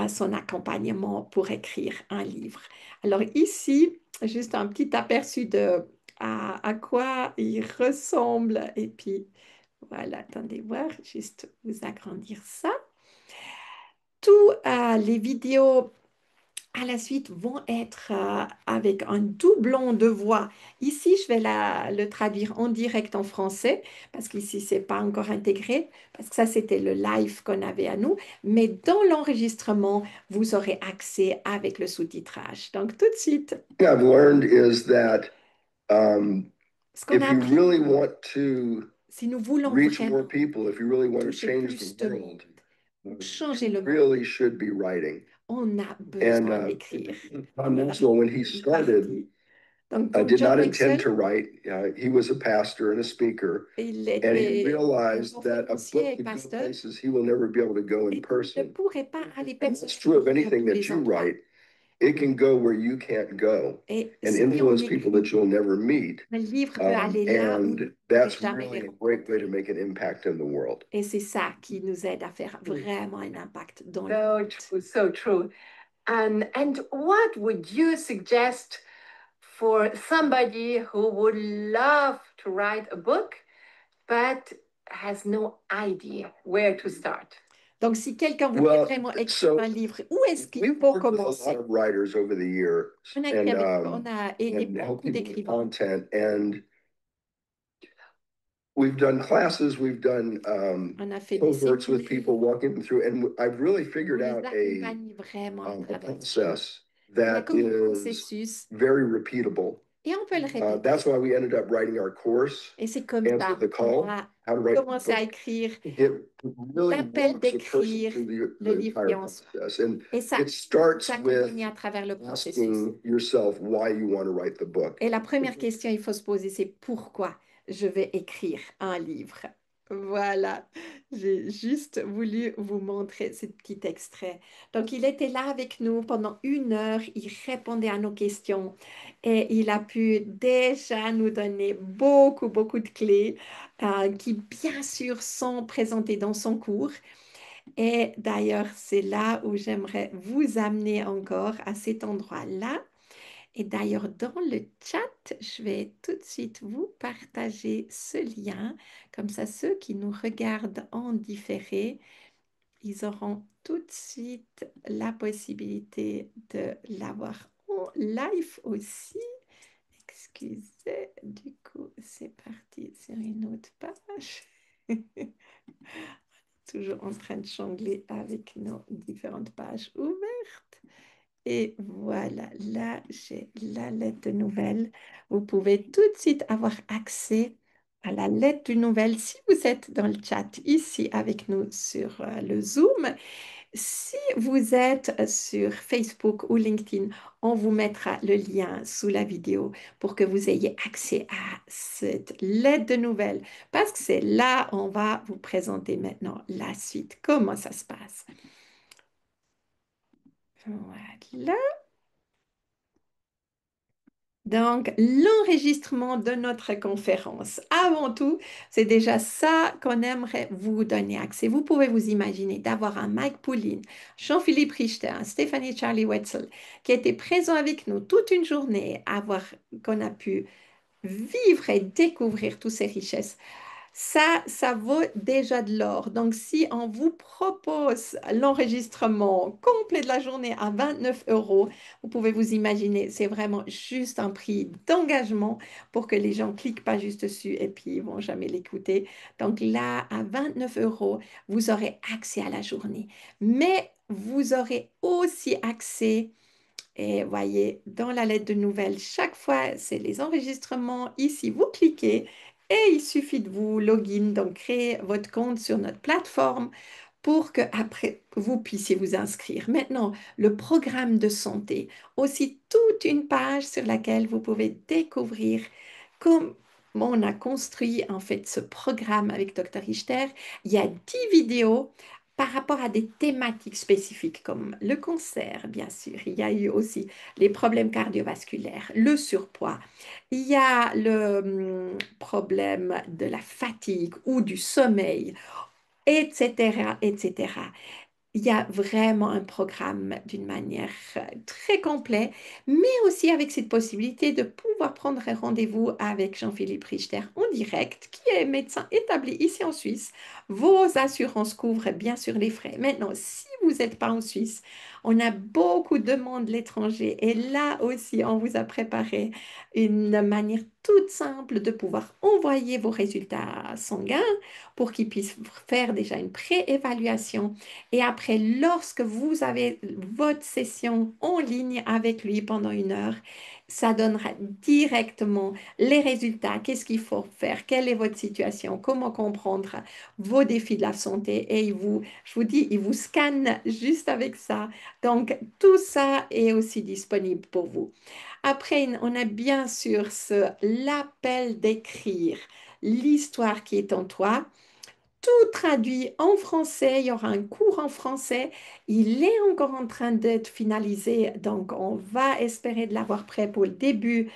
Speaker 1: son accompagnement pour écrire un livre. Alors ici, juste un petit aperçu de à quoi il ressemble et puis voilà, attendez voir, juste vous agrandir ça. Tous les vidéos à la suite vont être avec un doublon de voix. Ici, je vais le traduire en direct en français parce qu'ici, ce n'est pas encore intégré, parce que ça, c'était le live qu'on avait à nous. Mais dans l'enregistrement, vous aurez accès avec le sous-titrage. Donc, tout de suite.
Speaker 6: I've learned is that
Speaker 1: Ce qu'on
Speaker 6: if
Speaker 1: a
Speaker 6: you
Speaker 1: appris,
Speaker 6: really want to
Speaker 1: si nous voulons
Speaker 6: reach
Speaker 1: vraiment
Speaker 6: more people, if you really want to
Speaker 1: toucher
Speaker 6: change
Speaker 1: plus
Speaker 6: the
Speaker 1: de
Speaker 6: world,
Speaker 1: monde, changer le monde,
Speaker 6: really should be writing.
Speaker 1: on a
Speaker 6: And
Speaker 1: besoin d'écrire.
Speaker 6: John Maxwell, when he started,
Speaker 1: Donc, pour
Speaker 6: did
Speaker 1: John
Speaker 6: not intend
Speaker 1: Maxwell,
Speaker 6: to write. He was a pastor and a speaker,
Speaker 1: il
Speaker 6: and he
Speaker 1: était
Speaker 6: realized that a
Speaker 1: conférencier
Speaker 6: book
Speaker 1: et
Speaker 6: could go
Speaker 1: pasteur
Speaker 6: places he will never be able to go
Speaker 1: et
Speaker 6: in
Speaker 1: il ne
Speaker 6: person.
Speaker 1: pourrait pas aller
Speaker 6: It's true of anything that you write. It can go where you can't go
Speaker 1: et
Speaker 6: and
Speaker 1: si on
Speaker 6: influence people
Speaker 1: écrit,
Speaker 6: that you'll never meet.
Speaker 1: un livre peut aller là où
Speaker 6: And that's
Speaker 1: jamais
Speaker 6: really
Speaker 1: les
Speaker 6: a great way to make an impact in the world.
Speaker 1: et c'est ça qui nous aide à faire vraiment un impact dans le
Speaker 5: So
Speaker 1: monde.
Speaker 5: true, so true. And what would you suggest for somebody who would love to write a book but has no idea where to start?
Speaker 1: Donc, si quelqu'un voudrait vraiment écrire un livre, où est-ce qu'il faut commencer?
Speaker 6: Writers over the years,
Speaker 1: On a écrit avec, on a aidé
Speaker 6: and help
Speaker 1: beaucoup
Speaker 6: people with
Speaker 1: d'écrivains.
Speaker 6: content. And we've done classes, we've done
Speaker 1: On a fait des
Speaker 6: cohorts with
Speaker 1: séminaires.
Speaker 6: people walking through, and I've really
Speaker 1: On
Speaker 6: figured
Speaker 1: les
Speaker 6: out
Speaker 1: accompagne vraiment à
Speaker 6: a
Speaker 1: travers.
Speaker 6: process
Speaker 1: Il y a
Speaker 6: that
Speaker 1: comme un
Speaker 6: is
Speaker 1: processus
Speaker 6: very repeatable.
Speaker 1: et on peut le répéter.
Speaker 6: That's why we ended up writing our course,
Speaker 1: Et c'est comme
Speaker 6: Answer
Speaker 1: ça
Speaker 6: the
Speaker 1: qu'on
Speaker 6: Call,
Speaker 1: a
Speaker 6: How to Write a
Speaker 1: commencé à
Speaker 6: Book.
Speaker 1: écrire
Speaker 6: It really
Speaker 1: l'appel
Speaker 6: walks a person
Speaker 1: d'écrire
Speaker 6: through
Speaker 1: le
Speaker 6: the
Speaker 1: livre
Speaker 6: entire
Speaker 1: Fiance.
Speaker 6: process. And
Speaker 1: Et ça
Speaker 6: it starts with
Speaker 1: s'accompagne à travers le processus.
Speaker 6: asking yourself why you want to write the book.
Speaker 1: Et la première question il faut se poser, c'est pourquoi je vais écrire un livre. Voilà, j'ai juste voulu vous montrer ce petit extrait. Donc, il était là avec nous pendant 1 heure, il répondait à nos questions et il a pu déjà nous donner beaucoup, beaucoup de clés qui, bien sûr, sont présentées dans son cours. Et d'ailleurs, c'est là où j'aimerais vous amener encore à cet endroit-là. Et d'ailleurs, dans le chat, je vais tout de suite vous partager ce lien. Comme ça, ceux qui nous regardent en différé, ils auront tout de suite la possibilité de l'avoir en live aussi. Excusez, du coup, c'est parti sur une autre page. Toujours en train de jongler avec nos différentes pages ouvertes. Et voilà, là, j'ai la lettre de nouvelle. Vous pouvez tout de suite avoir accès à la lettre de nouvelle si vous êtes dans le chat ici avec nous sur le Zoom. Si vous êtes sur Facebook ou LinkedIn, on vous mettra le lien sous la vidéo pour que vous ayez accès à cette lettre de nouvelle. Parce que c'est là, on va vous présenter maintenant la suite. Comment ça se passe? Voilà. Donc, l'enregistrement de notre conférence. Avant tout, c'est déjà ça qu'on aimerait vous donner accès. Vous pouvez vous imaginer d'avoir un Mike Poulin, Jean-Philippe Richter, Stéphanie Charlie Wetzel, qui étaient présents avec nous toute une journée, qu'on a pu vivre et découvrir toutes ces richesses. Ça vaut déjà de l'or. Donc, si on vous propose l'enregistrement complet de la journée à 29 euros, vous pouvez vous imaginer, c'est vraiment juste un prix d'engagement pour que les gens ne cliquent pas juste dessus et puis ils vont jamais l'écouter. Donc là, à 29 euros, vous aurez accès à la journée. Mais vous aurez aussi accès et voyez, dans la lettre de nouvelles, chaque fois, c'est les enregistrements. Ici, vous cliquez et il suffit de vous login, donc créer votre compte sur notre plateforme pour que après vous puissiez vous inscrire. Maintenant, le programme de santé, aussi toute une page sur laquelle vous pouvez découvrir comment on a construit en fait ce programme avec Dr. Richter. Il y a 10 vidéos par rapport à des thématiques spécifiques comme le cancer, bien sûr. Il y a eu aussi les problèmes cardiovasculaires, le surpoids. Il y a le problème de la fatigue ou du sommeil, etc., etc. Il y a vraiment un programme d'une manière très complet, mais aussi avec cette possibilité de pouvoir prendre un rendez-vous avec Jean-Philippe Richter en direct, qui est médecin établi ici en Suisse. Vos assurances couvrent bien sûr les frais. Maintenant, si vous n'êtes pas en Suisse, on a beaucoup de monde de l'étranger et là aussi, on vous a préparé une manière toute simple de pouvoir envoyer vos résultats sanguins pour qu'ils puissent faire déjà une pré-évaluation et après, lorsque vous avez votre session en ligne avec lui pendant 1 heure, ça donnera directement les résultats. Qu'est-ce qu'il faut faire? Quelle est votre situation? Comment comprendre vos défis de la santé? Et je vous dis, il vous scanne juste avec ça. Donc, tout ça est aussi disponible pour vous. Après, on a bien sûr l'appel d'écrire l'histoire qui est en toi tout traduit en français. Il y aura un cours en français. Il est encore en train d'être finalisé, donc on va espérer de l'avoir prêt pour le début,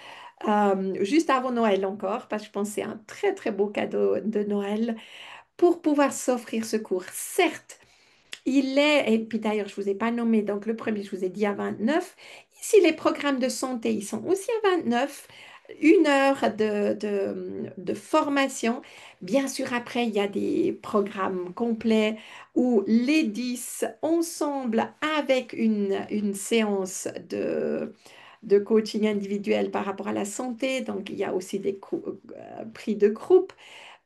Speaker 1: juste avant Noël encore, parce que je pense que c'est un très très beau cadeau de Noël pour pouvoir s'offrir ce cours. Certes, et puis d'ailleurs, je ne vous ai pas nommé, donc le premier, je vous ai dit à 29. Ici, les programmes de santé, ils sont aussi à 29. 1 heure de formation. Bien sûr, après, il y a des programmes complets où les 10 ensemble avec une séance de coaching individuel par rapport à la santé. Donc, il y a aussi des prix de groupe.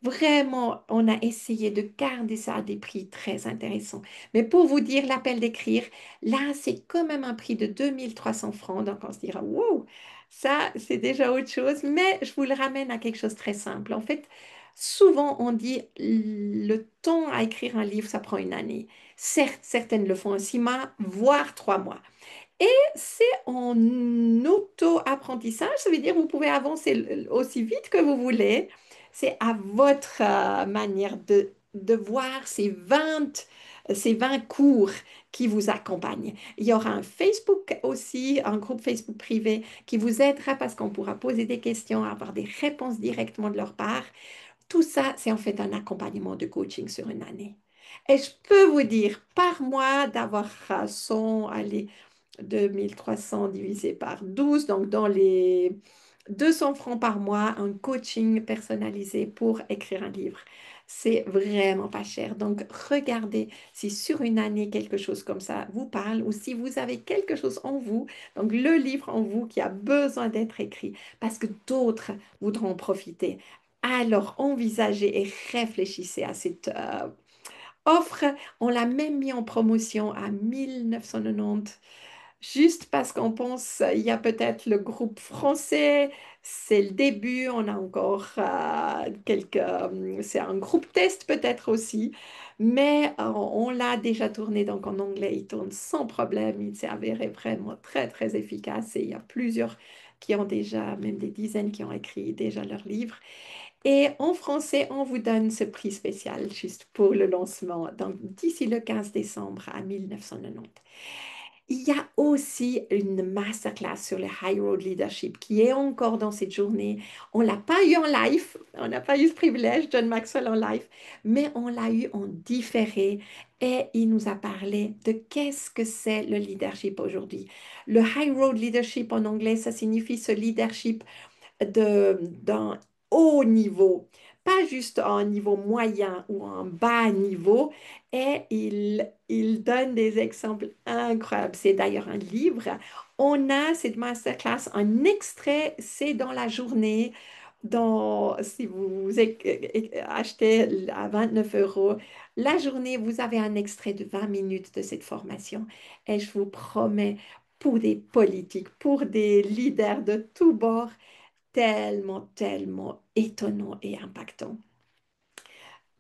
Speaker 1: Vraiment, on a essayé de garder ça à des prix très intéressants. Mais pour vous dire, l'appel d'écrire, là, c'est quand même un prix de 2 300 francs. Donc, on se dira, wow, ça, c'est déjà autre chose. Mais je vous le ramène à quelque chose de très simple. En fait, souvent, on dit, le temps à écrire un livre, ça prend une année. Certes, certaines le font en 6 mois, voire 3 mois. Et c'est en auto-apprentissage, ça veut dire que vous pouvez avancer aussi vite que vous voulez. C'est à votre manière de voir ces vingt cours qui vous accompagnent. Il y aura un Facebook aussi, un groupe Facebook privé qui vous aidera parce qu'on pourra poser des questions, avoir des réponses directement de leur part. Tout ça, c'est en fait un accompagnement de coaching sur une année. Et je peux vous dire, par mois, d'avoir 100, allez, 2300 divisé par 12, donc dans les 200 francs par mois, un coaching personnalisé pour écrire un livre. C'est vraiment pas cher. Donc, regardez si sur une année, quelque chose comme ça vous parle ou si vous avez quelque chose en vous, donc le livre en vous qui a besoin d'être écrit parce que d'autres voudront en profiter. Alors, envisagez et réfléchissez à cette offre. On l'a même mis en promotion à 1990 juste parce qu'on pense, il y a peut-être le groupe français, c'est le début, on a encore c'est un groupe test peut-être aussi, mais on l'a déjà tourné donc en anglais, il tourne sans problème, il s'est avéré vraiment très très efficace et il y a plusieurs qui ont déjà, même des dizaines qui ont écrit déjà leur livre. Et en français, on vous donne ce prix spécial juste pour le lancement, donc d'ici le 15 décembre à 1990. Il y a aussi une masterclass sur le High Road Leadership qui est encore dans cette journée. On ne l'a pas eu en live, on n'a pas eu ce privilège, John Maxwell en live, mais on l'a eu en différé et il nous a parlé de qu'est-ce que c'est le leadership aujourd'hui. Le High Road Leadership en anglais, ça signifie ce leadership d'un haut niveau, pas juste un niveau moyen ou un bas niveau. Et il donne des exemples incroyables. C'est d'ailleurs un livre. On a cette masterclass, un extrait, c'est dans la journée. Si vous achetez à 29 euros la journée, vous avez un extrait de 20 minutes de cette formation. Et je vous promets, pour des politiques, pour des leaders de tous bords, tellement, tellement étonnant et impactant.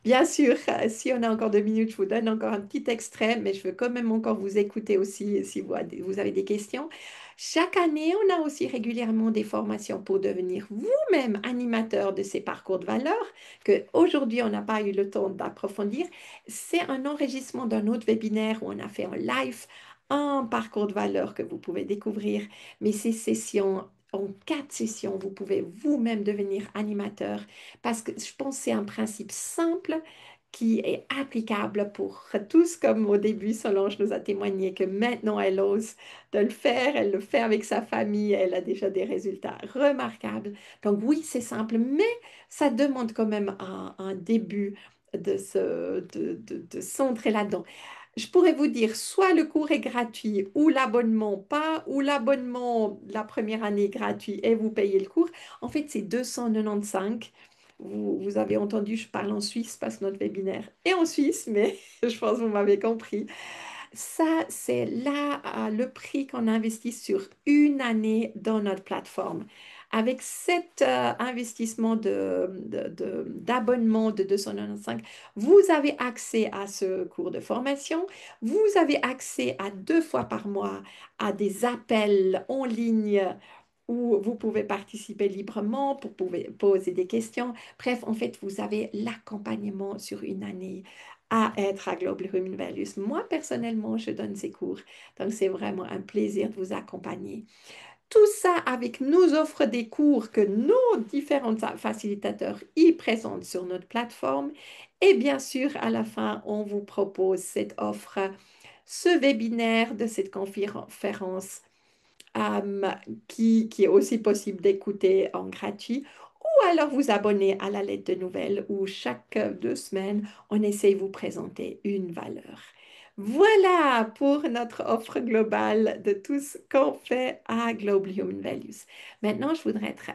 Speaker 1: Bien sûr, si on a encore 2 minutes, je vous donne encore un petit extrait, mais je veux quand même encore vous écouter aussi si vous avez des questions. Chaque année, on a aussi régulièrement des formations pour devenir vous-même animateur de ces parcours de valeur que aujourd'hui on n'a pas eu le temps d'approfondir. C'est un enregistrement d'un autre webinaire où on a fait en live un parcours de valeur que vous pouvez découvrir, mais ces sessions, en 4 sessions, vous pouvez vous-même devenir animateur parce que je pense que c'est un principe simple qui est applicable pour tous, comme au début, Solange nous a témoigné que maintenant elle ose de le faire, elle le fait avec sa famille, elle a déjà des résultats remarquables. Donc oui, c'est simple, mais ça demande quand même un début de s'entrer là-dedans. Je pourrais vous dire, soit le cours est gratuit, ou l'abonnement pas, ou l'abonnement la première année est gratuit et vous payez le cours. En fait, c'est 295. Vous avez entendu, je parle en Suisse parce que notre webinaire est en Suisse, mais je pense que vous m'avez compris. Ça, c'est là le prix qu'on investit sur une année dans notre plateforme. Avec cet investissement d'abonnement de 295, vous avez accès à ce cours de formation, vous avez accès à 2 fois par mois à des appels en ligne où vous pouvez participer librement pour poser des questions. Bref, en fait, vous avez l'accompagnement sur une année à être à Global Human Values. Moi, personnellement, je donne ces cours. Donc, c'est vraiment un plaisir de vous accompagner. Tout ça avec nous offre des cours que nos différents facilitateurs y présentent sur notre plateforme. Et bien sûr, à la fin, on vous propose cette offre, ce webinaire de cette conférence euh, qui est aussi possible d'écouter en gratuit, ou alors vous abonner à la lettre de nouvelles où chaque 2 semaines, on essaie de vous présenter une valeur. Voilà pour notre offre globale de tout ce qu'on fait à Global Human Values. Maintenant, je voudrais être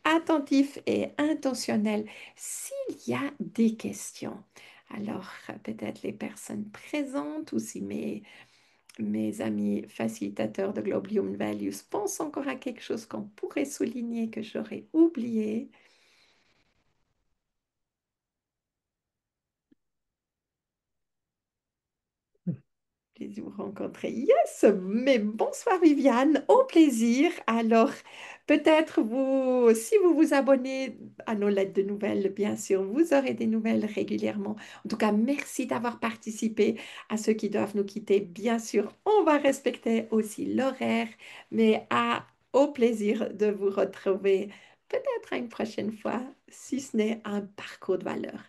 Speaker 1: attentif et intentionnel s'il y a des questions. Alors, peut-être les personnes présentes ou si mes amis facilitateurs de Global Human Values pensent encore à quelque chose qu'on pourrait souligner que j'aurais oublié. Plaisir de vous rencontrer. Yes, mais bonsoir Viviane, au plaisir. Alors, peut-être vous, si vous vous abonnez à nos lettres de nouvelles, bien sûr, vous aurez des nouvelles régulièrement. En tout cas, merci d'avoir participé. À ceux qui doivent nous quitter, bien sûr, on va respecter aussi l'horaire, mais au plaisir de vous retrouver peut-être à une prochaine fois, si ce n'est un parcours de valeur.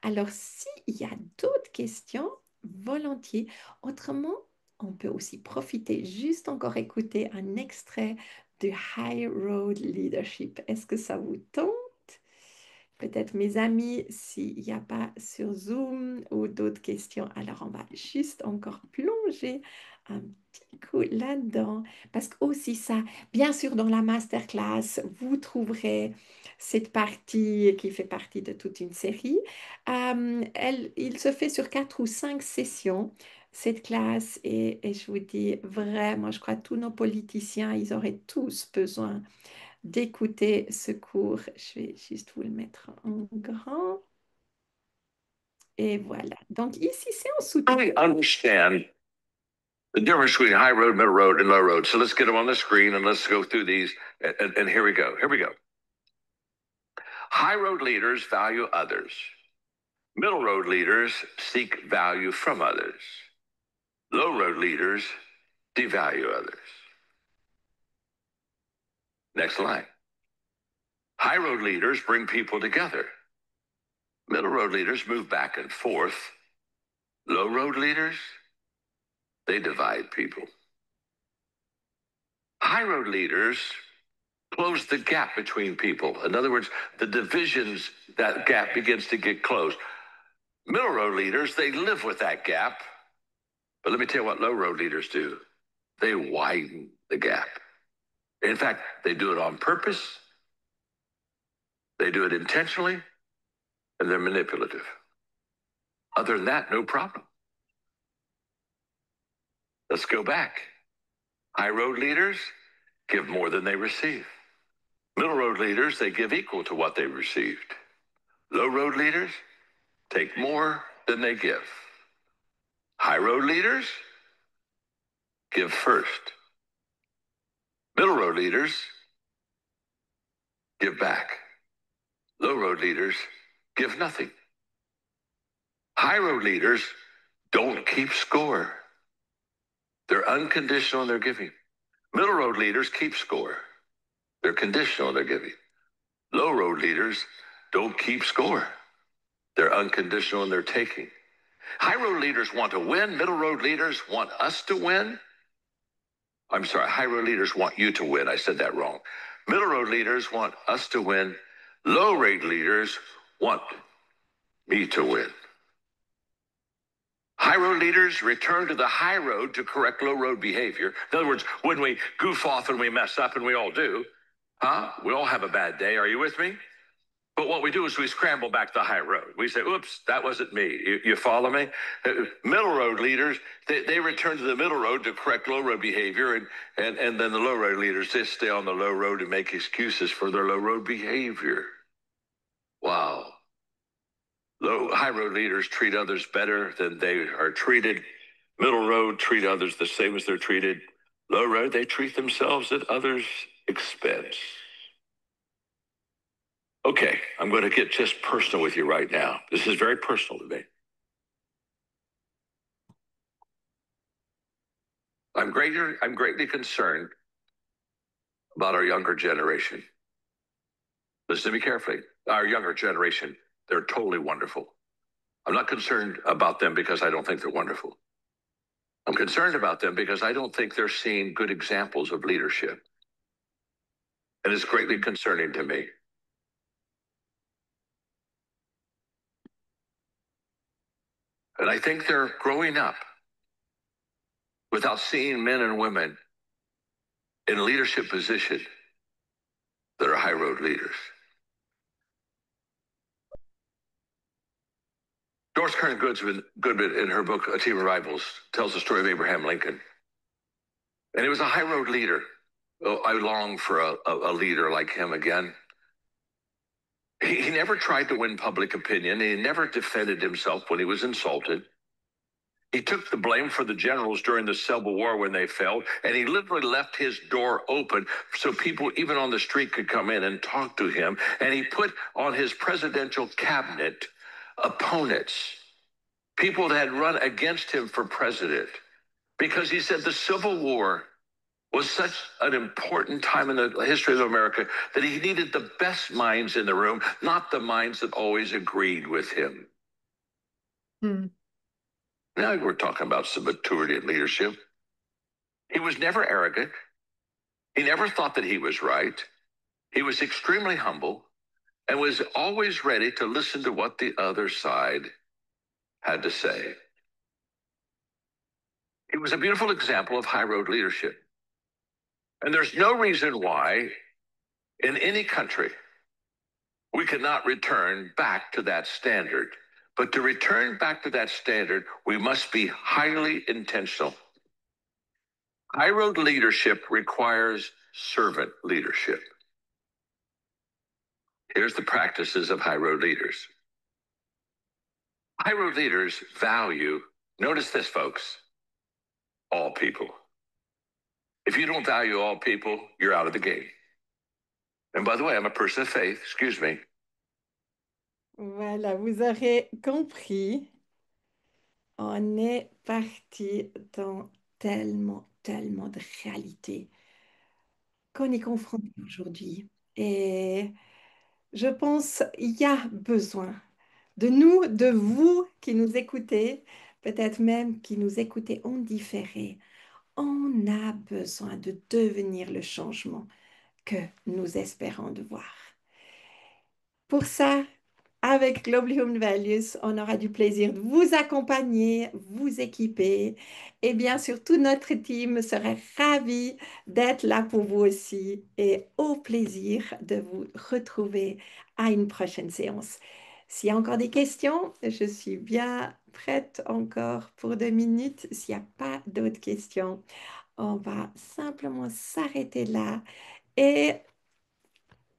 Speaker 1: Alors, s'il y a d'autres questions, volontiers. Autrement, on peut aussi profiter, juste encore écouter un extrait de High Road Leadership. Est-ce que ça vous tente? Peut-être mes amis, s'il n'y a pas sur Zoom ou d'autres questions, alors on va juste encore plonger un petit coup là-dedans. Parce que aussi ça, bien sûr, dans la masterclass, vous trouverez cette partie qui fait partie de toute une série. Il se fait sur 4 ou 5 sessions, cette classe, et je vous dis vraiment, je crois que tous nos politiciens, ils auraient tous besoin d'écouter ce cours. Je vais juste vous le mettre en grand. Et voilà. Donc ici, c'est en sous-titre.
Speaker 10: Really understand the difference between high road, middle road, and low road. So let's get them on the screen and let's go through these. And here we go. Here we go. High road leaders value others. Middle road leaders seek value from others. Low road leaders devalue others. Next line. High road leaders bring people together. Middle road leaders move back and forth. Low road leaders, they divide people. High road leaders close the gap between people. In other words, the divisions, that gap begins to get closed. Middle road leaders, they live with that gap. But let me tell you what low road leaders do. They widen the gap. In fact, they do it on purpose. They do it intentionally, and they're manipulative. Other than that, no problem. Let's go back. High road leaders give more than they receive. Middle road leaders, they give equal to what they received. Low road leaders take more than they give. High road leaders give first. Middle road leaders give back. Low road leaders give nothing. High road leaders don't keep score. They're unconditional in their giving. Middle road leaders keep score. They're conditional in their giving. Low road leaders don't keep score. They're unconditional in their taking. High road leaders want to win. Middle road leaders want us to win. I'm sorry, high road leaders want you to win. I said that wrong. Middle road leaders want us to win. Low road leaders want me to win. High road leaders return to the high road to correct low road behavior. In other words, when we goof off and we mess up, and we all do, we all have a bad day. Are you with me? But what we do is we scramble back to the high road. We say, oops, that wasn't me. You follow me? Middle road leaders, they return to the middle road to correct low road behavior. And then the low road leaders, they stay on the low road and make excuses for their low road behavior. Wow. High road leaders treat others better than they are treated. Middle road treat others the same as they're treated. Low road, they treat themselves at others' expense. Okay, I'm going to get just personal with you right now. This is very personal to me. I'm greatly concerned about our younger generation. Listen to me carefully. Our younger generation, they're totally wonderful. I'm not concerned about them because I don't think they're wonderful. I'm concerned about them because I don't think they're seeing good examples of leadership. And it's greatly concerning to me. And I think they're growing up without seeing men and women in leadership position that are high road leaders. Doris Kearns Goodman, in her book, A Team of Rivals, tells the story of Abraham Lincoln. And he was a high road leader. Oh, I long for a leader like him again. He never tried to win public opinion. He never defended himself when he was insulted. He took the blame for the generals during the Civil War when they failed, and he literally left his door open so people, even on the street, could come in and talk to him. And he put on his presidential cabinet opponents, people that had run against him for president, because he said the Civil War was such an important time in the history of America that he needed the best minds in the room, not the minds that always agreed with him. Now we're talking about some maturity and leadership. He was never arrogant. He never thought that he was right. He was extremely humble and was always ready to listen to what the other side had to say. He was a beautiful example of high road leadership. And there's no reason why in any country we cannot return back to that standard. But to return back to that standard, we must be highly intentional. High road leadership requires servant leadership. Here's the practices of high road leaders. High road leaders value, notice this, folks, all people. If you don't value all people, you're out of the game. And by the way, I'm a person of faith, excuse me.
Speaker 1: Voilà, vous aurez compris. On est parti dans tellement, tellement de réalités qu'on est confronté aujourd'hui. Et je pense qu'il y a besoin de nous, de vous qui nous écoutez, peut-être même qui nous écoutez en différé. On a besoin de devenir le changement que nous espérons de voir. Pour ça, avec Global Human Values, on aura du plaisir de vous accompagner, vous équiper. Et bien sûr, tout notre team serait ravi d'être là pour vous aussi et au plaisir de vous retrouver à une prochaine séance. S'il y a encore des questions, je suis bien prête encore pour 2 minutes. S'il n'y a pas d'autres questions, on va simplement s'arrêter là et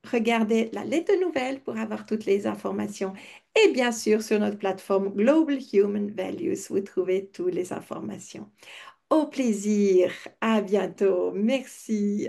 Speaker 1: regardez la lettre de nouvelles pour avoir toutes les informations. Et bien sûr, sur notre plateforme Global Human Values, vous trouvez toutes les informations. Au plaisir, à bientôt. Merci.